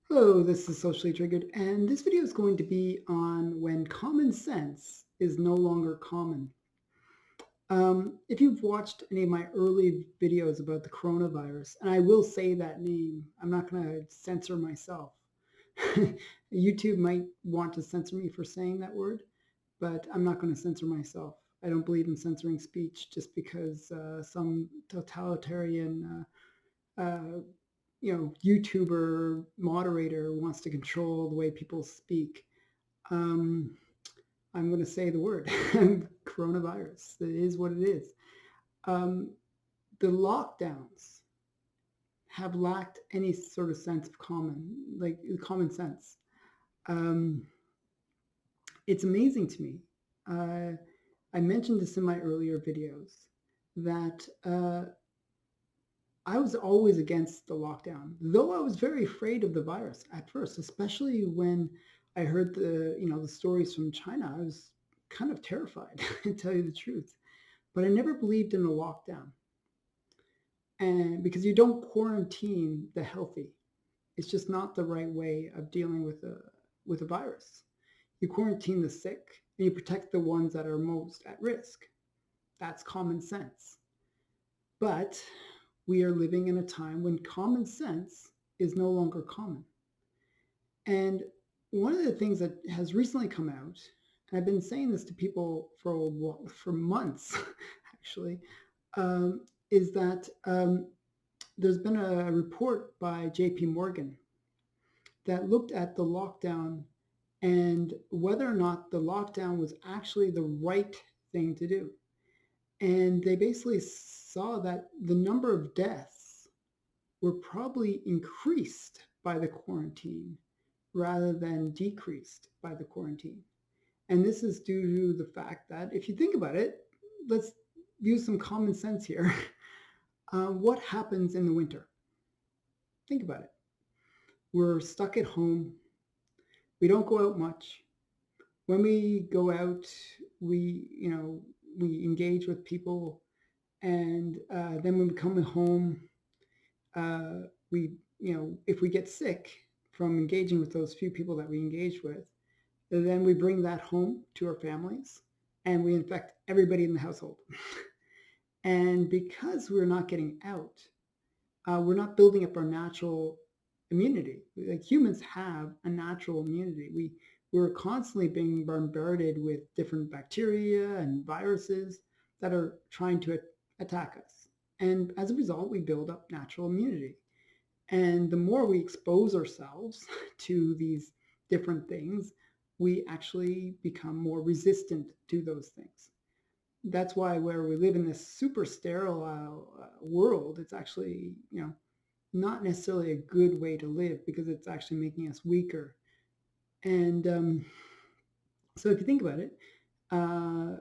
Hello, this is Socially Triggered, and this video is going to be on when common sense is no longer common. If you've watched any of my early videos about the coronavirus, and I will say that name, I'm not going to censor myself. YouTube might want to censor me for saying that word, but I'm not going to censor myself. I don't believe in censoring speech just because some totalitarian YouTuber moderator wants to control the way people speak. Um, I'm going to say the word coronavirus. It is what it is. Um, the lockdowns have lacked any sort of sense of common sense. Um, it's amazing to me. Uh, I mentioned this in my earlier videos that I was always against the lockdown, though I was very afraid of the virus at first, especially when I heard the stories from China. I was kind of terrified, to tell you the truth. But I never believed in a lockdown, and because you don't quarantine the healthy, it's just not the right way of dealing with a virus. You quarantine the sick, and you protect the ones that are most at risk. That's common sense. But we are living in a time when common sense is no longer common. And one of the things that has recently come out, and I've been saying this to people for months, actually, is that there's been a report by J.P. Morgan that looked at the lockdown and whether or not the lockdown was actually the right thing to do. And they basically saw that the number of deaths were probably increased by the quarantine rather than decreased by the quarantine. And this is due to the fact that if you think about it, let's use some common sense here. What happens in the winter? Think about it. We're stuck at home. We don't go out much. When we go out, we engage with people, and then when we come home, if we get sick from engaging with those few people that we engage with, then we bring that home to our families and we infect everybody in the household. And because we're not getting out, we're not building up our natural immunity. Like humans have a natural immunity. We're constantly being bombarded with different bacteria and viruses that are trying to attack us. And as a result, we build up natural immunity. And the more we expose ourselves to these different things, we actually become more resistant to those things. That's why where we live in this super sterile world, it's actually, not necessarily a good way to live because it's actually making us weaker. And so if you think about it, uh,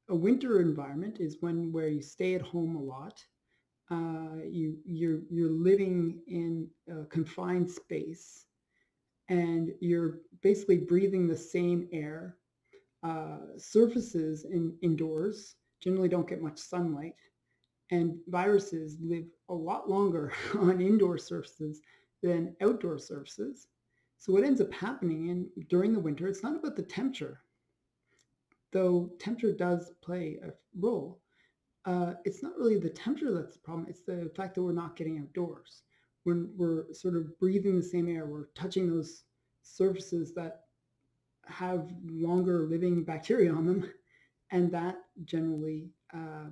a winter environment is one where you stay at home a lot. You're living in a confined space, and you're basically breathing the same air. Surfaces indoors generally don't get much sunlight, and viruses live a lot longer on indoor surfaces than outdoor surfaces. So what ends up happening during the winter, it's not about the temperature, though temperature does play a role. It's not really the temperature that's the problem. It's the fact that we're not getting outdoors. When we're sort of breathing the same air, we're touching those surfaces that have longer living bacteria on them, and that generally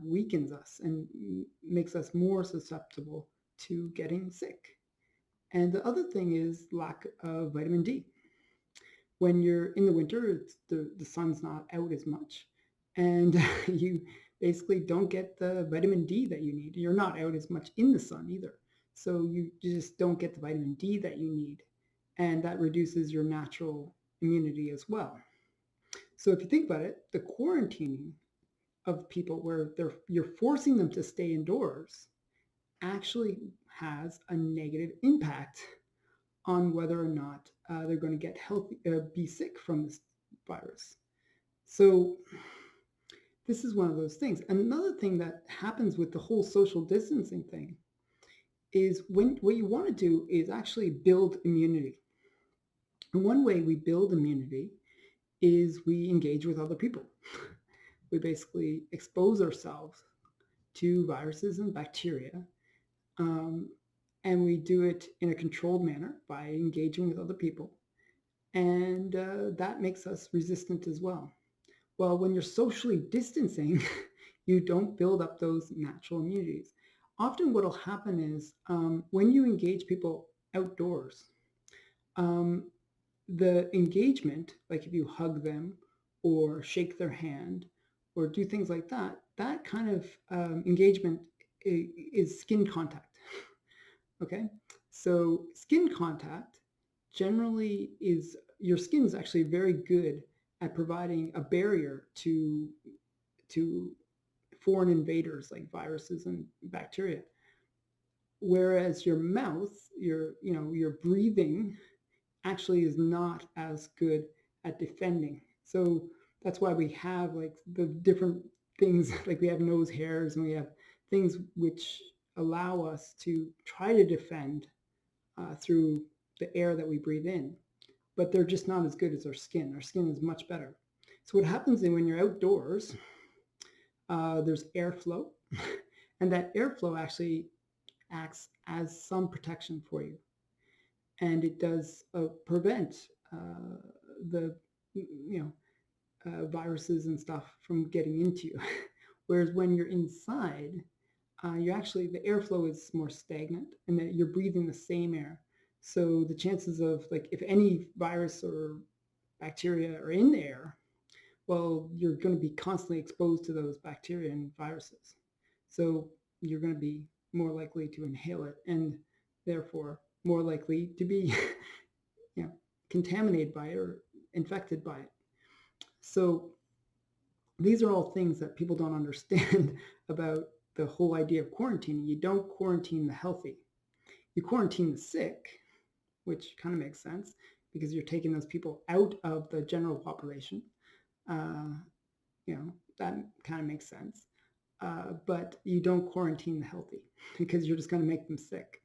weakens us and makes us more susceptible to getting sick. And the other thing is lack of vitamin D. When you're in the winter, the sun's not out as much, and you basically don't get the vitamin D that you need. You're not out as much in the sun either. So you just don't get the vitamin D that you need. And that reduces your natural immunity as well. So if you think about it, the quarantining of people where you're forcing them to stay indoors actually has a negative impact on whether or not they're going to get healthy, be sick from this virus. So this is one of those things. Another thing that happens with the whole social distancing thing is when what you want to do is actually build immunity. And one way we build immunity is we engage with other people. We basically expose ourselves to viruses and bacteria, um, and we do it in a controlled manner by engaging with other people. And that makes us resistant as well. Well, when you're socially distancing, you don't build up those natural immunities. Often, what will happen is when you engage people outdoors, um, the engagement, like if you hug them or shake their hand or do things like that, that kind of engagement is skin contact. Okay, so skin contact generally is your skin is actually very good at providing a barrier to foreign invaders like viruses and bacteria. Whereas your mouth, your breathing actually is not as good at defending. So that's why we have like the different things, like we have nose hairs and we have things which allow us to try to defend through the air that we breathe in, but they're just not as good as our skin. Our skin is much better. So what happens is when you're outdoors, there's airflow, and that airflow actually acts as some protection for you, and it does prevent the viruses and stuff from getting into you. Whereas when you're inside, you're actually the airflow is more stagnant, and that you're breathing the same air. So the chances of like if any virus or bacteria are in the air, well, you're going to be constantly exposed to those bacteria and viruses. So you're going to be more likely to inhale it and therefore more likely to be contaminated by it or infected by it. So these are all things that people don't understand about the whole idea of quarantining. You don't quarantine the healthy. You quarantine the sick, which kind of makes sense because you're taking those people out of the general population. Uh, that kind of makes sense. But you don't quarantine the healthy because you're just going to make them sick.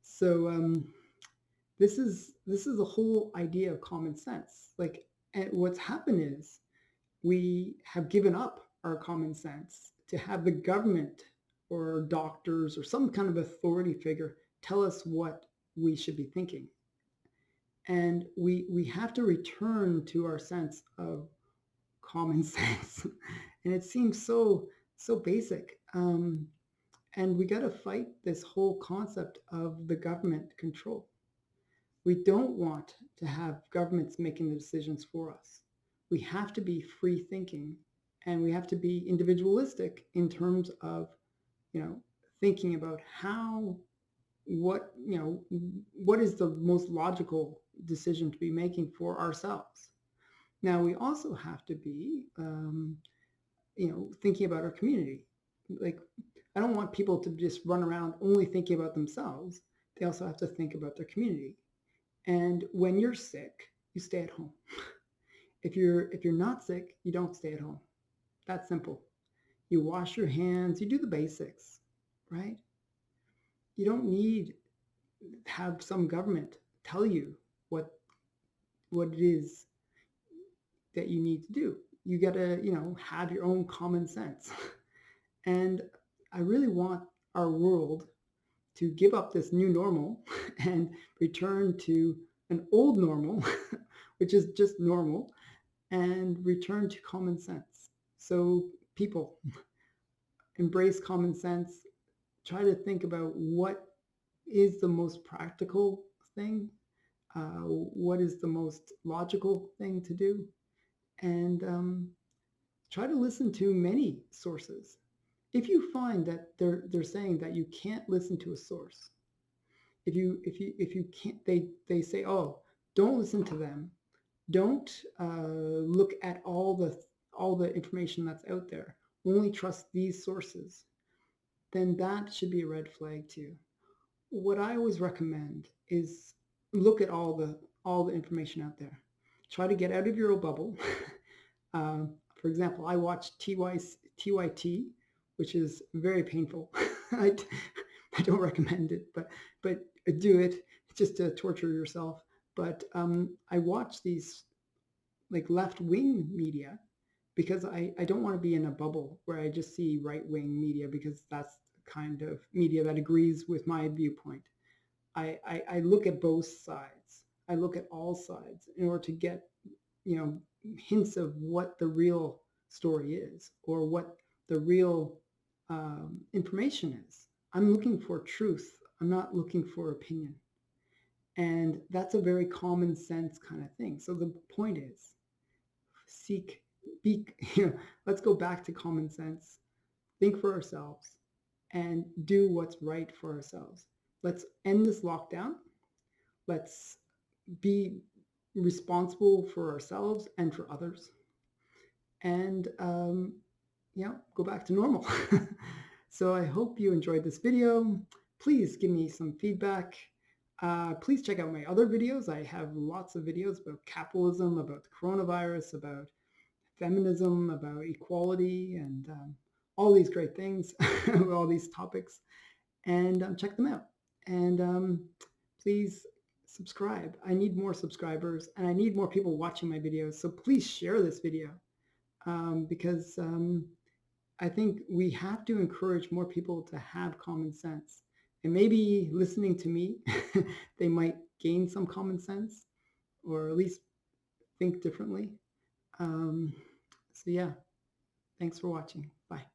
So this is a whole idea of common sense. Like, and what's happened is we have given up our common sense to have the government or doctors or some kind of authority figure tell us what we should be thinking. And we have to return to our sense of common sense. And it seems so basic. And we got to fight this whole concept of the government control. We don't want to have governments making the decisions for us. We have to be free thinking, and we have to be individualistic in terms of, thinking about what is the most logical decision to be making for ourselves. Now, we also have to be, thinking about our community. Like, I don't want people to just run around only thinking about themselves. They also have to think about their community. And when you're sick, you stay at home. If you're not sick, you don't stay at home. That's simple. You wash your hands, you do the basics, right? You don't need to have some government tell you what it is that you need to do. You got to, have your own common sense. And I really want our world to give up this new normal and return to an old normal, which is just normal, and return to common sense. So people embrace common sense, try to think about what is the most practical thing, what is the most logical thing to do, and try to listen to many sources. If you find that they're saying that you can't listen to a source, if you can't, they say, oh, don't listen to them, don't look at all the information that's out there, only trust these sources, then that should be a red flag too. What I always recommend is look at all the information out there. Try to get out of your own bubble. For example, I watched TYT, which is very painful. I don't recommend it, but do it just to torture yourself. But I watch these like left-wing media because I don't want to be in a bubble where I just see right-wing media because that's the kind of media that agrees with my viewpoint. I look at both sides. I look at all sides in order to get, you know, hints of what the real story is or what the real information is. I'm looking for truth. I'm not looking for opinion. And that's a very common sense kind of thing. So the point is seek, be, let's go back to common sense, think for ourselves, and do what's right for ourselves. Let's end this lockdown. Let's be responsible for ourselves and for others. And, go back to normal. So I hope you enjoyed this video. Please give me some feedback. Please check out my other videos. I have lots of videos about capitalism, about the coronavirus, about feminism, about equality, and all these great things, all these topics, and check them out. And please subscribe. I need more subscribers, and I need more people watching my videos. So please share this video because I think we have to encourage more people to have common sense. And maybe listening to me, they might gain some common sense or at least think differently. So yeah, thanks for watching. Bye.